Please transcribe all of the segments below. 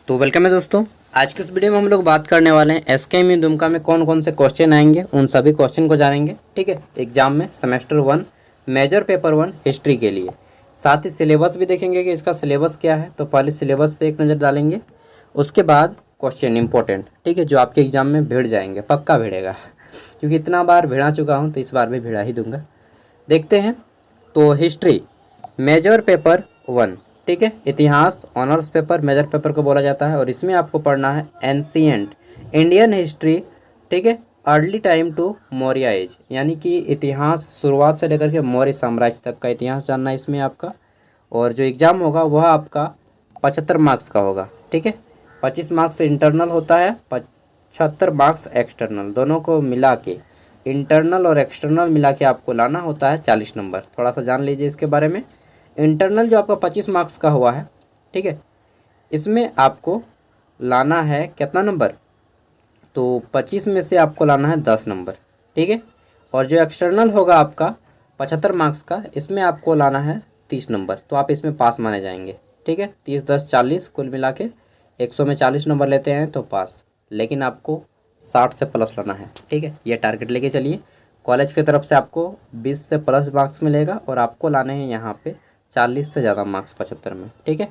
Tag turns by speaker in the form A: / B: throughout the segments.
A: तो वेलकम है दोस्तों। आज के इस वीडियो में हम लोग बात करने वाले हैं एसकेएमयू दुमका में कौन कौन से क्वेश्चन आएंगे, उन सभी क्वेश्चन को जानेंगे। ठीक है, एग्जाम में सेमेस्टर 1 मेजर पेपर 1 हिस्ट्री के लिए। साथ ही सिलेबस भी देखेंगे कि इसका सिलेबस क्या है, तो पहले सिलेबस पे एक नज़र डालेंगे, उसके बाद क्वेश्चन इंपॉर्टेंट, ठीक है, जो आपके एग्जाम में भिड़ जाएंगे, पक्का भिड़ेगा क्योंकि इतना बार भिड़ा चुका हूँ तो इस बार भी भिड़ा ही दूंगा। देखते हैं। तो हिस्ट्री मेजर पेपर 1, ठीक है, इतिहास ऑनर्स पेपर मेजर पेपर को बोला जाता है और इसमें आपको पढ़ना है एंशिएंट इंडियन हिस्ट्री, ठीक है, early time to Maurya age, यानी कि इतिहास शुरुआत से लेकर के मौर्य साम्राज्य तक का इतिहास जानना है इसमें आपका। और जो एग्ज़ाम होगा वह आपका 75 मार्क्स का होगा, ठीक है। 25 मार्क्स इंटरनल होता है, 75 मार्क्स एक्सटर्नल, दोनों को मिला के इंटरनल और एक्सटर्नल मिला के आपको लाना होता है 40 नंबर। थोड़ा सा जान लीजिए इसके बारे में। इंटरनल जो आपका 25 मार्क्स का हुआ है, ठीक है, इसमें आपको लाना है कितना नंबर, तो 25 में से आपको लाना है 10 नंबर, ठीक है। और जो एक्सटर्नल होगा आपका 75 मार्क्स का, इसमें आपको लाना है 30 नंबर, तो आप इसमें पास माने जाएंगे, ठीक है। 30 10 40 कुल मिला के 100 में 40 नंबर लेते हैं तो पास, लेकिन आपको 60 से प्लस लाना है, ठीक है। ये टारगेट लेके चलिए। कॉलेज की तरफ से आपको 20 से प्लस मार्क्स मिलेगा और आपको लाने हैं यहाँ पे 40 से ज़्यादा मार्क्स 75 में, ठीक है।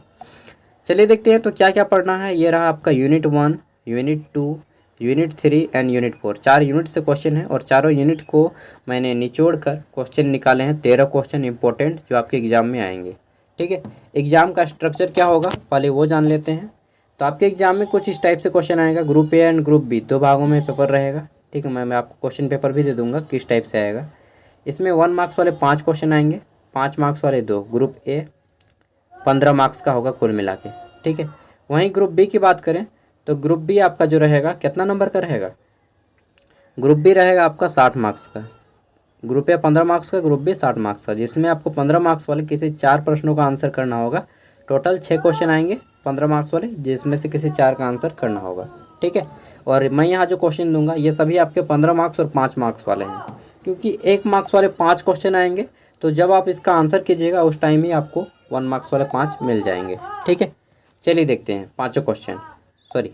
A: चलिए देखते हैं तो क्या क्या पढ़ना है। ये रहा आपका unit 1, unit 2, unit 3 and unit 4। 4 unit से क्वेश्चन है और चारों यूनिट को मैंने निचोड़ कर क्वेश्चन निकाले हैं। 13 क्वेश्चन इंपॉर्टेंट जो आपके एग्जाम में आएंगे, ठीक है। एग्जाम का स्ट्रक्चर क्या होगा पहले वो जान लेते हैं। तो आपके एग्जाम में कुछ इस टाइप से क्वेश्चन आएगा। Group A and group B, 2 भागों में पेपर रहेगा, ठीक है। मैं आपको क्वेश्चन पेपर भी दे दूंगा किस टाइप से आएगा। इसमें 1 मार्क्स वाले 5 क्वेश्चन आएंगे, 5 मार्क्स वाले 2। ग्रुप ए 15 मार्क्स का होगा कुल मिला के, ठीक है। वहीं ग्रुप बी की बात करें तो ग्रुप बी आपका जो रहेगा कितना नंबर का रहेगा, ग्रुप बी रहेगा आपका 60 मार्क्स का। ग्रुप ए 15 मार्क्स का, ग्रुप बी 60 मार्क्स का, जिसमें आपको 15 मार्क्स वाले किसी 4 प्रश्नों का आंसर करना होगा। टोटल 6 क्वेश्चन आएंगे 15 मार्क्स वाले, जिसमें से किसी 4 का आंसर करना होगा, ठीक है। और मैं यहाँ जो क्वेश्चन दूंगा ये सभी आपके 15 मार्क्स और 5 मार्क्स वाले हैं, क्योंकि 1 मार्क्स वाले 5 क्वेश्चन आएंगे, तो जब आप इसका आंसर कीजिएगा उस टाइम ही आपको 1 मार्क्स वाले 5 मिल जाएंगे, ठीक है। चलिए देखते हैं पाँचों क्वेश्चन, सॉरी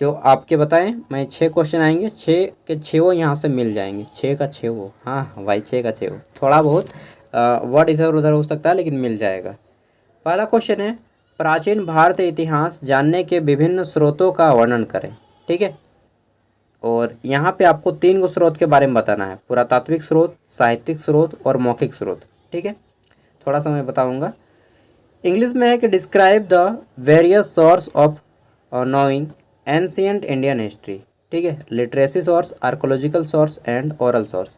A: जो आपके बताएं, मैं 6 क्वेश्चन आएंगे, 6 के 6 वो यहाँ से मिल जाएंगे, 6 का 6 वो, हाँ भाई 6 का 6 वो, थोड़ा बहुत वर्ड इधर उधर हो सकता है लेकिन मिल जाएगा। पहला क्वेश्चन है, प्राचीन भारतीय इतिहास जानने के विभिन्न स्रोतों का वर्णन करें, ठीक है। और यहाँ पे आपको 3 स्रोत के बारे में बताना है, पुरातात्विक स्रोत, साहित्यिक स्रोत और मौखिक स्रोत, ठीक है। थोड़ा सा मैं बताऊँगा। इंग्लिश में है कि describe the various source of knowing ancient Indian history, ठीक है, literacy source, archaeological source and oral source.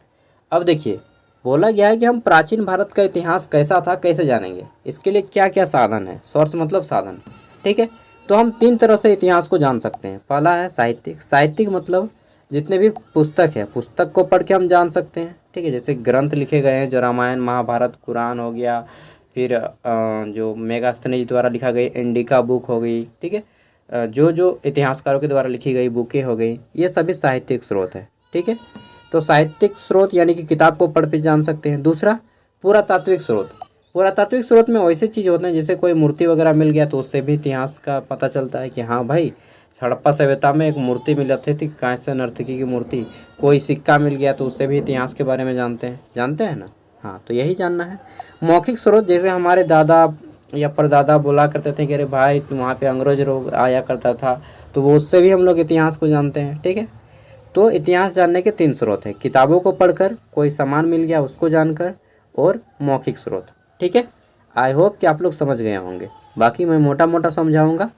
A: अब देखिए बोला गया है कि हम प्राचीन भारत का इतिहास कैसा था कैसे जानेंगे, इसके लिए क्या क्या साधन है। सोर्स मतलब साधन, ठीक है। तो हम 3 तरह से इतिहास को जान सकते हैं। पहला है साहित्यिक। साहित्यिक मतलब जितने भी पुस्तक है, पुस्तक को पढ़ के हम जान सकते हैं, ठीक है। जैसे ग्रंथ लिखे गए हैं, जो रामायण महाभारत कुरान हो गया, फिर जो मेगास्थनीज द्वारा लिखा गई इंडिका बुक हो गई, ठीक है, जो इतिहासकारों के द्वारा लिखी गई बुकें हो गई, ये सभी साहित्यिक स्रोत है, ठीक है। तो साहित्यिक स्रोत यानी कि किताब को पढ़ के जान सकते हैं। दूसरा पुरातात्विक स्रोत। पुरातात्विक स्रोत में वैसे चीज़ होते हैं जैसे कोई मूर्ति वगैरह मिल गया तो उससे भी इतिहास का पता चलता है कि हाँ भाई हड़प्पा सभ्यता में एक मूर्ति मिली थी, कांस्य नर्तकी की मूर्ति। कोई सिक्का मिल गया तो उससे भी इतिहास के बारे में जानते हैं ना। हाँ, तो यही जानना है। मौखिक स्रोत जैसे हमारे दादा या परदादा बोला करते थे कि अरे भाई तुम वहाँ पे अंग्रेज लोग आया करता था, तो वो उससे भी हम लोग इतिहास को जानते हैं, ठीक है। तो इतिहास जानने के 3 स्रोत हैं, किताबों को पढ़कर, कोई सामान मिल गया उसको जानकर, और मौखिक स्रोत, ठीक है। आई होप कि आप लोग समझ गए होंगे। बाकी मैं मोटा मोटा समझाऊंगा,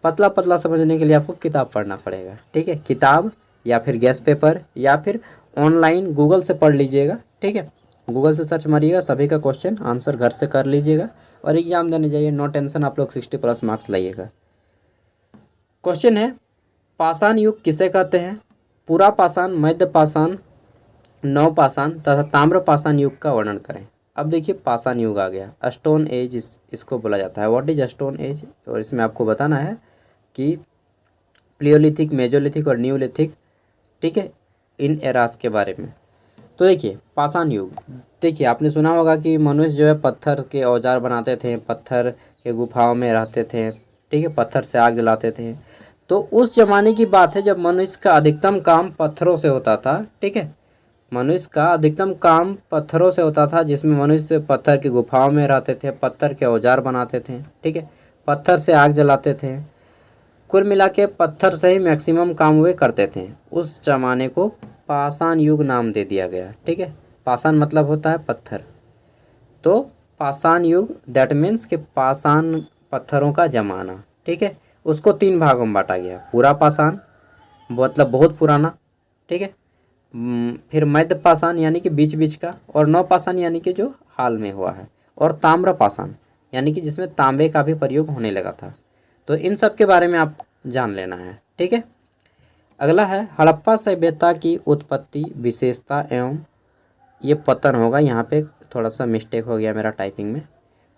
A: पतला पतला समझने के लिए आपको किताब पढ़ना पड़ेगा, ठीक है। किताब या फिर गेस्ट पेपर या फिर ऑनलाइन गूगल से पढ़ लीजिएगा, ठीक है। गूगल से सर्च मारिएगा, सभी का क्वेश्चन आंसर घर से कर लीजिएगा और एग्जाम देने जाइए। नो टेंशन, आप लोग 60 प्लस मार्क्स लाइएगा। क्वेश्चन है, पाषाण युग किसे कहते हैं? पूरा पाषाण, मध्य पाषाण, नव पाषाण तथा ताम्र पाषाण युग का वर्णन करें। अब देखिए पाषाण युग आ गया, स्टोन एज इसको बोला जाता है। What is stone age? और इसमें आपको बताना है कि प्लियोलिथिक, मेजोलिथिक और न्यूलिथिक, ठीक है, इन एरास के बारे में। तो देखिए पाषाण युग, देखिए आपने सुना होगा कि मनुष्य जो है पत्थर के औजार बनाते थे, पत्थर के गुफाओं में रहते थे, ठीक है, पत्थर से आग जलाते थे। तो उस जमाने की बात है जब मनुष्य का अधिकतम काम पत्थरों से होता था, ठीक है, मनुष्य का अधिकतम काम पत्थरों से होता था, जिसमें मनुष्य पत्थर की गुफाओं में रहते थे, पत्थर के औजार बनाते थे, ठीक है, पत्थर से आग जलाते थे। कुल मिला के पत्थर से ही मैक्सिमम काम वे करते थे। उस जमाने को पाषाण युग नाम दे दिया गया, ठीक है। पाषाण मतलब होता है पत्थर, तो पाषाण युग दैट मीन्स कि पाषाण पत्थरों का जमाना, ठीक है। उसको 3 भागों में बांटा गया, पूरा पाषाण मतलब बहुत पुराना, ठीक है, फिर मध्य पाषाण यानी कि बीच बीच का, और नव पाषाण यानी कि जो हाल में हुआ है, और ताम्र पाषाण यानी कि जिसमें तांबे का भी प्रयोग होने लगा था। तो इन सब के बारे में आप जान लेना है, ठीक है। अगला है हड़प्पा सभ्यता की उत्पत्ति, विशेषता एवं, ये पतन होगा, यहाँ पे थोड़ा सा मिस्टेक हो गया मेरा टाइपिंग में।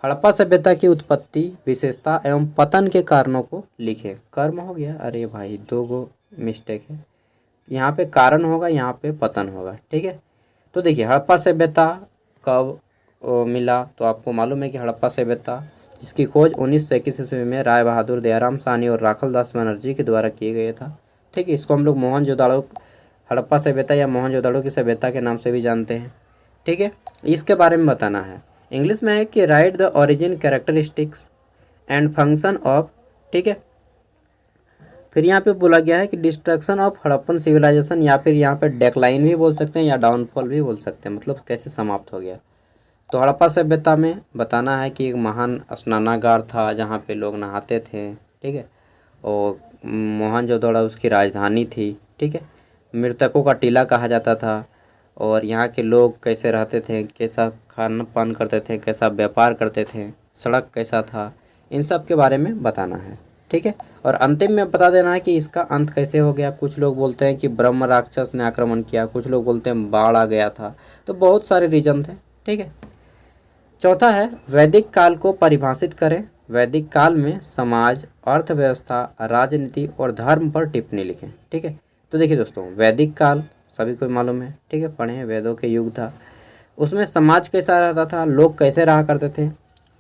A: हड़प्पा सभ्यता की उत्पत्ति, विशेषता एवं पतन के कारणों को लिखें। कर्म हो गया, अरे भाई 2 गो मिस्टेक है, यहाँ पे कारण होगा, यहाँ पे पतन होगा, ठीक है। तो देखिए हड़प्पा सभ्यता कब मिला, तो आपको मालूम है कि हड़प्पा सभ्यता जिसकी खोज 1921 ईस्वी में राय बहादुर, दयाराम साहनी और राखल दास बनर्जी के द्वारा किए गए था, ठीक है। इसको हम लोग मोहनजोदड़ो, हड़प्पा सभ्यता या मोहनजोदड़ो की सभ्यता के नाम से भी जानते हैं, ठीक है। इसके बारे में बताना है। इंग्लिश में है कि right the origin, characteristics and function of, ठीक है। फिर यहाँ पे बोला गया है कि डिस्ट्रक्शन ऑफ हड़प्पन सिविलाइजेशन, या फिर यहाँ पे डेक्लाइन भी बोल सकते हैं या डाउनफॉल भी बोल सकते हैं, मतलब कैसे समाप्त हो गया। तो हड़प्पा सभ्यता में बताना है कि एक महान स्नानागार था जहाँ पे लोग नहाते थे, ठीक है, और मोहनजोदड़ो उसकी राजधानी थी, ठीक है। मृतकों का टीला कहा जाता था, और यहाँ के लोग कैसे रहते थे, कैसा खान पान करते थे, कैसा व्यापार करते थे, सड़क कैसा था, इन सब के बारे में बताना है, ठीक है। और अंतिम में बता देना है कि इसका अंत कैसे हो गया। कुछ लोग बोलते हैं कि ब्रह्म राक्षस ने आक्रमण किया, कुछ लोग बोलते हैं बाढ़ आ गया था, तो बहुत सारे रीजन थे, ठीक है। चौथा है वैदिक काल को परिभाषित करें। वैदिक काल में समाज, अर्थव्यवस्था, राजनीति और धर्म पर टिप्पणी लिखें, ठीक है। तो देखिए दोस्तों, वैदिक काल सभी को मालूम है, ठीक है, पढ़े हैं, वेदों के युग था। उसमें समाज कैसा रहता था, लोग कैसे रहा करते थे,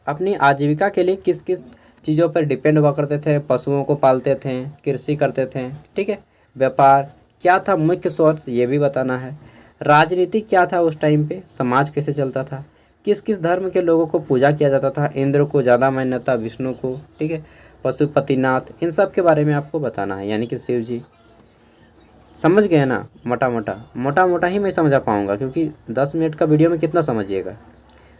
A: अपनी आजीविका के लिए किस किस चीज़ों पर डिपेंड हुआ करते थे, पशुओं को पालते थे, कृषि करते थे, ठीक है, व्यापार क्या था, मुख्य स्रोत ये भी बताना है। राजनीति क्या था उस टाइम पे, समाज कैसे चलता था, किस किस धर्म के लोगों को पूजा किया जाता था, इंद्र को ज़्यादा मान्यता, विष्णु को, ठीक है, पशुपतिनाथ, इन सब के बारे में आपको बताना है, यानी कि शिव जी। समझ गए ना, मोटा मोटा ही मैं समझा पाऊँगा, क्योंकि 10 मिनट का वीडियो में कितना समझिएगा।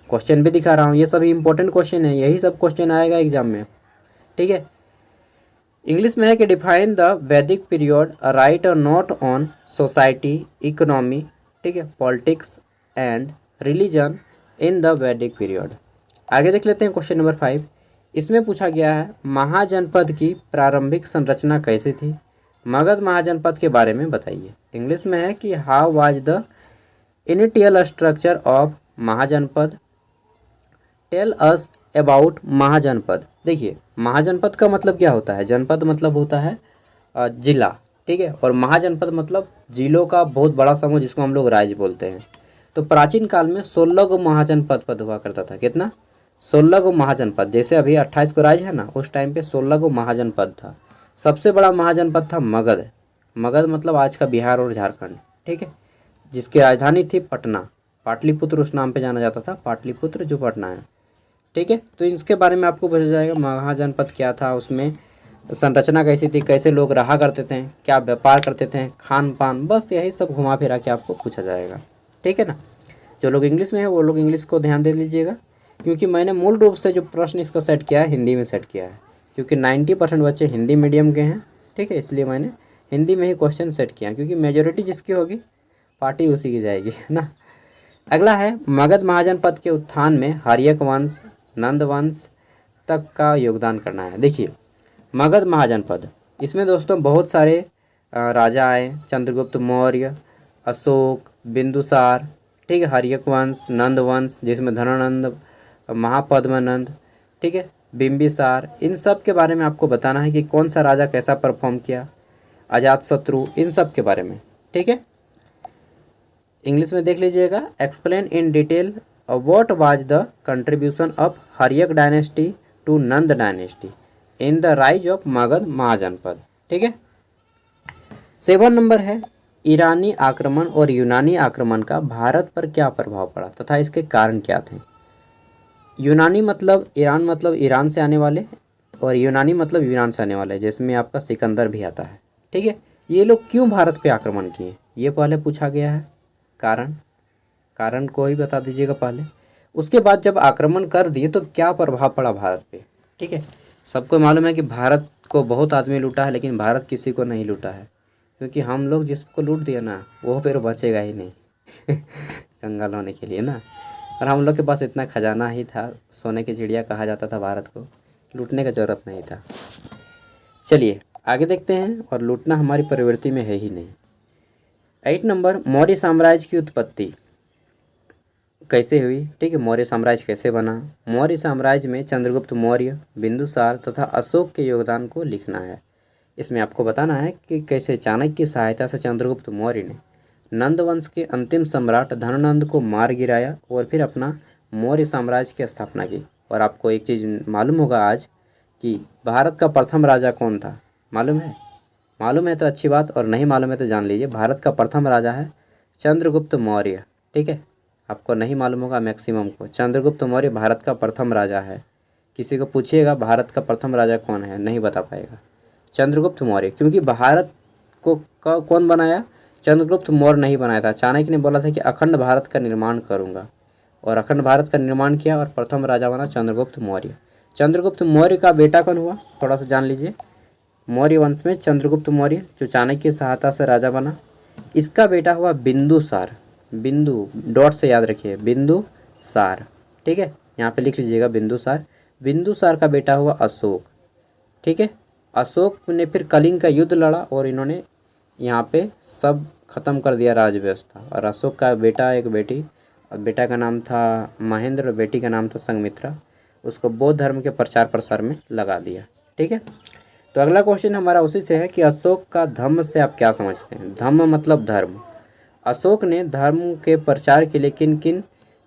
A: क्वेश्चन भी दिखा रहा हूँ, ये सभी इंपॉर्टेंट क्वेश्चन है, यही सब क्वेश्चन आएगा एग्जाम में, ठीक है। इंग्लिश में है कि डिफाइन द वैदिक पीरियड, राइट और नोट ऑन सोसाइटी, इकोनॉमी, ठीक है, politics and religion in the वैदिक पीरियड। आगे देख लेते हैं क्वेश्चन नंबर 5। इसमें पूछा गया है महाजनपद की प्रारंभिक संरचना कैसी थी, मगध महाजनपद के बारे में बताइए। इंग्लिश में है कि how was the initial structure of Mahajanapada, tell us about Mahajanapada. देखिए महाजनपद का मतलब क्या होता है, जनपद मतलब होता है जिला, ठीक है, और महाजनपद मतलब जिलों का बहुत बड़ा समूह, जिसको हम लोग राज्य बोलते हैं। तो प्राचीन काल में 16 गो महाजनपद पद हुआ करता था। कितना? 16 गो महाजनपद। जैसे अभी 28 को राज्य है ना, उस टाइम पे 16 गो महाजनपद था। सबसे बड़ा महाजनपद था मगध। मगध मतलब आज का बिहार और झारखंड, ठीक है, जिसकी राजधानी थी पटना। पाटलिपुत्र उस नाम पे जाना जाता था, पाटलिपुत्र जो पटना है, ठीक है। तो इसके बारे में आपको बताया जाएगा महाजनपद क्या था, उसमें संरचना कैसी थी, कैसे लोग रहा करते थे, क्या व्यापार करते थे, खान पान, बस यही सब घुमा फिरा के आपको पूछा जाएगा, ठीक है ना। जो लोग इंग्लिश में है वो लोग इंग्लिश को ध्यान दे लीजिएगा, क्योंकि मैंने मूल रूप से जो प्रश्न इसका सेट किया है हिंदी में सेट किया है, क्योंकि 90% बच्चे हिंदी मीडियम के हैं, ठीक है, इसलिए मैंने हिंदी में ही क्वेश्चन सेट किया, क्योंकि मेजोरिटी जिसकी होगी पार्टी उसी की जाएगी, है ना। अगला है मगध महाजनपद के उत्थान में हर्यक वंश, नंद वंश तक का योगदान करना है। देखिए मगध महाजनपद, इसमें दोस्तों बहुत सारे राजा आए, चंद्रगुप्त मौर्य, अशोक, बिंदुसार, ठीक है, हर्यक वंश, नंद वंश जिसमें धनानंद, महापद्मानंद, ठीक है, बिंबिसार, इन सब के बारे में आपको बताना है कि कौन सा राजा कैसा परफॉर्म किया, अजातशत्रु, इन सब के बारे में, ठीक है। इंग्लिश में देख लीजिएगा, explain in detail what was the contribution of Haryanka dynasty to Nanda dynasty. In the rise of Magadha Mahajanapada. ठीक है। 7 नंबर है ईरानी आक्रमण और यूनानी आक्रमण का भारत पर क्या प्रभाव पड़ा तथा इसके कारण क्या थे। यूनानी मतलब ईरान से आने वाले, और यूनानी मतलब यूनान से आने वाले, जिसमें आपका सिकंदर भी आता है। ठीक है। ये लोग क्यों भारत पे आक्रमण किए, ये पहले पूछा गया है। कारण को ही बता दीजिएगा पहले। उसके बाद जब आक्रमण कर दिए तो क्या प्रभाव पड़ा भारत पे। ठीक है। सबको मालूम है कि भारत को बहुत आदमी लूटा है, लेकिन भारत किसी को नहीं लूटा है, क्योंकि हम लोग जिसको लूट दिया ना वो फिर बचेगा ही नहीं कंगाल होने के लिए ना। और हम लोग के पास इतना खजाना ही था, सोने की चिड़िया कहा जाता था भारत को, लूटने का ज़रूरत नहीं था। चलिए आगे देखते हैं, और लूटना हमारी प्रवृत्ति में है ही नहीं। 8 नंबर मौर्य साम्राज्य की उत्पत्ति कैसे हुई। ठीक है। मौर्य साम्राज्य कैसे बना। मौर्य साम्राज्य में चंद्रगुप्त मौर्य, बिंदुसार तथा अशोक के योगदान को लिखना है। इसमें आपको बताना है कि कैसे चाणक्य की सहायता से चंद्रगुप्त मौर्य ने नंद वंश के अंतिम सम्राट धनानंद को मार गिराया और फिर अपना मौर्य साम्राज्य की स्थापना की। और आपको एक चीज़ मालूम होगा आज कि भारत का प्रथम राजा कौन था, मालूम है? मालूम है तो अच्छी बात, और नहीं मालूम है तो जान लीजिए, भारत का प्रथम राजा है चंद्रगुप्त मौर्य। ठीक है। आपको नहीं मालूम होगा मैक्सिमम को, चंद्रगुप्त मौर्य भारत का प्रथम राजा है। किसी को पूछिएगा भारत का प्रथम राजा कौन है, नहीं बता पाएगा, चंद्रगुप्त मौर्य। क्योंकि भारत को कौन बनाया, चंद्रगुप्त मौर्य नहीं बनाया था। चाणक्य ने बोला था कि अखंड भारत का निर्माण करूंगा, और अखंड भारत का निर्माण किया, और प्रथम राजा बना चंद्रगुप्त मौर्य। चंद्रगुप्त मौर्य का बेटा कौन हुआ, थोड़ा सा जान लीजिए। मौर्य वंश में चंद्रगुप्त मौर्य जो चाणक्य की सहायता से राजा बना, इसका बेटा हुआ बिंदुसार। बिंदु डॉट से याद रखिए, बिंदुसार। ठीक है। यहाँ पे लिख लीजिएगा बिंदुसार। बिंदुसार का बेटा हुआ अशोक। ठीक है। अशोक ने फिर कलिंग का युद्ध लड़ा, और इन्होंने यहाँ पे सब खत्म कर दिया राज व्यवस्था। और अशोक का बेटा एक बेटी, और बेटा का नाम था महेंद्र और बेटी का नाम था संघमित्रा, उसको बौद्ध धर्म के प्रचार प्रसार में लगा दिया। ठीक है। तो अगला क्वेश्चन हमारा उसी से है कि अशोक का धम्म से आप क्या समझते हैं। धम्म मतलब धर्म। अशोक ने धर्म के प्रचार के लिए किन किन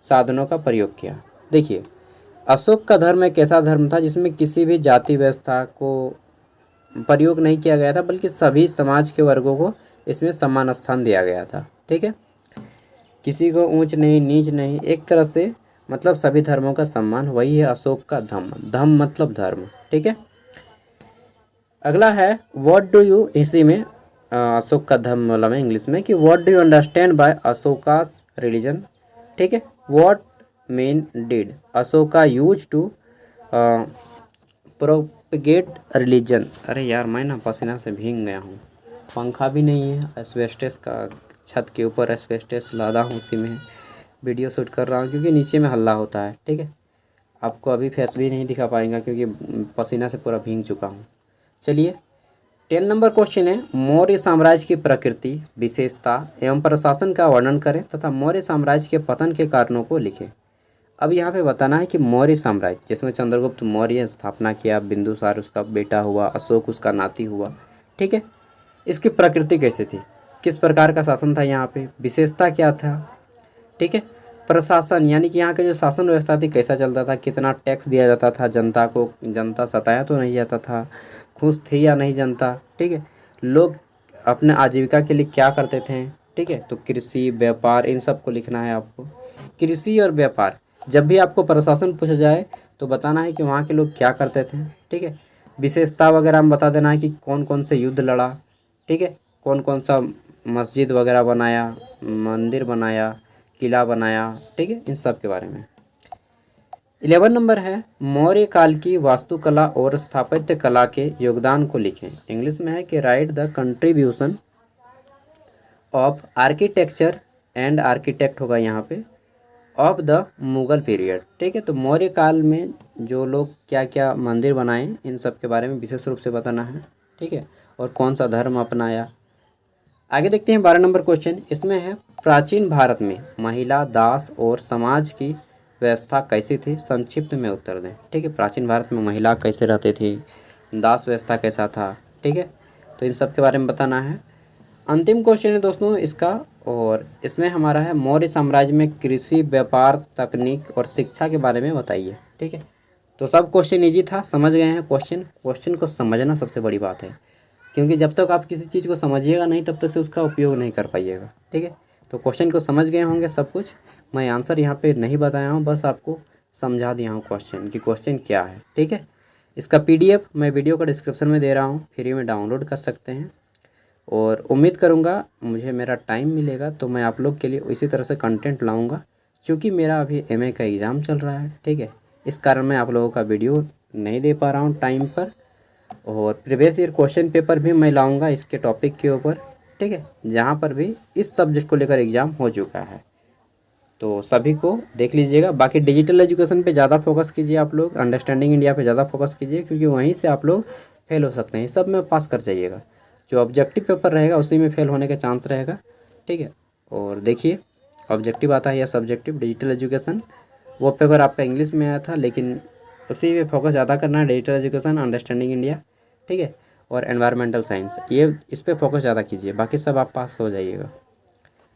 A: साधनों का प्रयोग किया। देखिए, अशोक का धर्म एक ऐसा धर्म था जिसमें किसी भी जाति व्यवस्था को प्रयोग नहीं किया गया था, बल्कि सभी समाज के वर्गों को इसमें समान स्थान दिया गया था। ठीक है। किसी को ऊंच नहीं नीच नहीं, एक तरह से मतलब सभी धर्मों का सम्मान, वही है अशोक का धम्म। धम्म मतलब धर्म। ठीक है। अगला है व्हाट डू यू, इसी में अशोक का धर्म वाला में इंग्लिश में, कि what do you understand by Ashoka's religion. ठीक है। What mean did Ashoka use to propagate religion. अरे यार मैं ना पसीना से भीग गया हूँ, पंखा भी नहीं है, एस्बेस्टस का छत के ऊपर एस्बेस्टस लादा हूँ, उसी में वीडियो शूट कर रहा हूँ क्योंकि नीचे में हल्ला होता है। ठीक है। आपको अभी फेस भी नहीं दिखा पाएंगा क्योंकि पसीना से पूरा भीग चुका हूँ। चलिए 10 नंबर क्वेश्चन है मौर्य साम्राज्य की प्रकृति, विशेषता एवं प्रशासन का वर्णन करें तथा मौर्य साम्राज्य के पतन के कारणों को लिखें। अब यहाँ पे बताना है कि मौर्य साम्राज्य जिसमें चंद्रगुप्त मौर्य स्थापना किया, बिंदुसार उसका बेटा हुआ, अशोक उसका नाती हुआ। ठीक है। इसकी प्रकृति कैसे थी, किस प्रकार का शासन था यहाँ पे, विशेषता क्या था। ठीक है। प्रशासन यानी कि यहाँ के जो शासन व्यवस्था थी कैसा चलता था, कितना टैक्स दिया जाता था जनता को, जनता सताया तो नहीं जाता था, खुश थी या नहीं जनता। ठीक है। लोग अपने आजीविका के लिए क्या करते थे। ठीक है। तो कृषि, व्यापार, इन सब को लिखना है आपको। कृषि और व्यापार, जब भी आपको प्रशासन पूछा जाए तो बताना है कि वहाँ के लोग क्या करते थे। ठीक है। विशेषता वगैरह में बता देना है कि कौन कौन से युद्ध लड़ा। ठीक है। कौन कौन सा मस्जिद वगैरह बनाया, मंदिर बनाया, किला बनाया। ठीक है। इन सब के बारे में। 11 नंबर है मौर्य काल की वास्तुकला और स्थापत्य कला के योगदान को लिखें। इंग्लिश में है कि right the contribution of architecture and architect होगा यहाँ पे ऑफ द मुगल पीरियड। ठीक है। तो मौर्य काल में जो लोग क्या क्या मंदिर बनाए, इन सब के बारे में विशेष रूप से बताना है। ठीक है। और कौन सा धर्म अपनाया। आगे देखते हैं 12 नंबर क्वेश्चन। इसमें है प्राचीन भारत में महिला, दास और समाज की व्यवस्था कैसी थी, संक्षिप्त में उत्तर दें। ठीक है। प्राचीन भारत में महिला कैसे रहती थी, दास व्यवस्था कैसा था। ठीक है। तो इन सब के बारे में बताना है। अंतिम क्वेश्चन है दोस्तों इसका, और इसमें हमारा है मौर्य साम्राज्य में कृषि, व्यापार, तकनीक और शिक्षा के बारे में बताइए। ठीक है। तो सब क्वेश्चन ईजी था, समझ गए हैं क्वेश्चन को समझना सबसे बड़ी बात है, क्योंकि जब तक आप किसी चीज़ को समझिएगा नहीं तब तक से उसका उपयोग नहीं कर पाइएगा। ठीक है, तो क्वेश्चन को समझ गए होंगे सब कुछ। मैं आंसर यहाँ पे नहीं बताया हूँ, बस आपको समझा दिया हूँ क्वेश्चन कि क्वेश्चन क्या है। ठीक है, इसका PDF मैं वीडियो का डिस्क्रिप्शन में दे रहा हूँ, फ्री में डाउनलोड कर सकते हैं। और उम्मीद करूँगा मुझे मेरा टाइम मिलेगा तो मैं आप लोग के लिए इसी तरह से कंटेंट लाऊँगा, क्योंकि मेरा अभी MA का एग्ज़ाम चल रहा है। ठीक है, इस कारण मैं आप लोगों का वीडियो नहीं दे पा रहा हूँ टाइम पर। और प्रीवियस ईयर क्वेश्चन पेपर भी मैं लाऊंगा इसके टॉपिक के ऊपर। ठीक है, जहाँ पर भी इस सब्जेक्ट को लेकर एग्ज़ाम हो चुका है, तो सभी को देख लीजिएगा। बाकी डिजिटल एजुकेशन पे ज़्यादा फोकस कीजिए आप लोग, अंडरस्टैंडिंग इंडिया पे ज़्यादा फोकस कीजिए, क्योंकि वहीं से आप लोग फेल हो सकते हैं। सब में पास कर जाइएगा, जो ऑब्जेक्टिव पेपर रहेगा उसी में फेल होने का चांस रहेगा। ठीक है, और देखिए ऑब्जेक्टिव आता है या सब्जेक्टिव, डिजिटल एजुकेशन वो पेपर आपका इंग्लिश में आया था, लेकिन उसी पे फोकस ज़्यादा करना है, डिजिटल एजुकेशन, अंडरस्टैंडिंग इंडिया। ठीक है, और एनवायरमेंटल साइंस, ये इस पे फोकस ज़्यादा कीजिए, बाकी सब आप पास हो जाइएगा।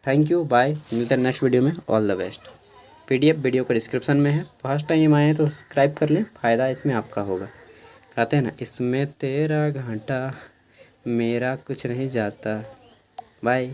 A: थैंक यू, बाय, मिलते हैं नेक्स्ट वीडियो में। All the best. PDF video का डिस्क्रिप्शन में है। फर्स्ट टाइम आए हैं तो सब्सक्राइब कर लें, फ़ायदा इसमें आपका होगा। कहते हैं ना, इसमें तेरा घंटा मेरा कुछ नहीं जाता। बाय।